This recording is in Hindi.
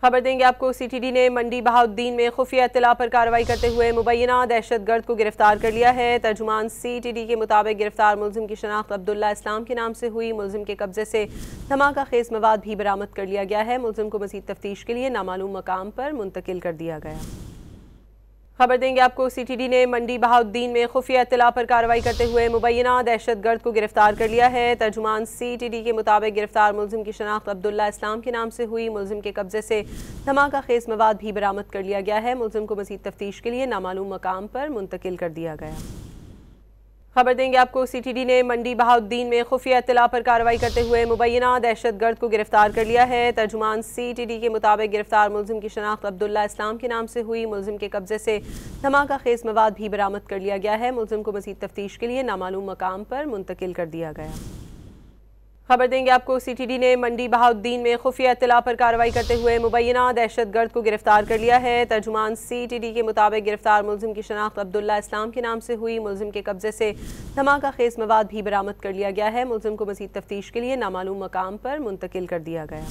खबर देंगे आपको। सीटीडी ने मंडी बहाउद्दीन में खुफिया इत्तला पर कार्रवाई करते हुए मुबैना दहशतगर्द को गिरफ्तार कर लिया है। तर्जुमान सीटीडी के मुताबिक गिरफ्तार मुलजिम की शनाख्त अब्दुल्ला इस्लाम के नाम से हुई। मुलजिम के कब्जे से धमाका खेज मवाद भी बरामद कर लिया गया है। मुलजिम को मजीद तफ्तीश के लिए नामालूम मकाम पर मुंतकिल कर दिया गया। खबर देंगे आपको। सीटीडी ने मंडी बहाउद्दीन में खुफिया इत्तला पर कार्रवाई करते हुए मुबैना दहशतगर्द को गिरफ्तार कर लिया है। तर्जुमान सीटीडी के मुताबिक गिरफ्तार मुलजिम की शनाख्त अब्दुल्ला इस्लाम के नाम से हुई। मुलजिम के कब्जे से धमाका खेज मवाद भी बरामद कर लिया गया है। मुलजिम को मजीद तफ्तीश के लिए नामालूम मकाम पर मुंतकिल कर दिया गया। खबर देंगे आपको। सीटीडी ने मंडी बहाउद्दीन में खुफिया इत्तला पर कार्रवाई करते हुए मुबैना दहशतगर्द को गिरफ्तार कर लिया है। तर्जुमान सीटीडी के मुताबिक गिरफ्तार मुलजिम की शनाख्त अब्दुल्ला इस्लाम के नाम से हुई। मुलजिम के कब्जे से धमाका खेज मवाद भी बरामद कर लिया गया है। मुलजिम को मजीद तफ्तीश के लिए नामालूम मकाम पर मुंतकिल कर दिया गया। खबर देंगे आपको। सीटीडी ने मंडी बहाउद्दीन में खुफिया इत्तला पर कार्रवाई करते हुए मुबैना दहशतगर्द को गिरफ्तार कर लिया है। तर्जुमान सीटीडी के मुताबिक गिरफ्तार मुलजिम की शनाख्त अब्दुल्ला इस्लाम के नाम से हुई। मुलजिम के कब्जे से धमाका खेज मवाद भी बरामद कर लिया गया है। मुलजिम को मजीद तफ्तीश के लिए नामालूम मकाम पर मुंतकिल कर दिया गया।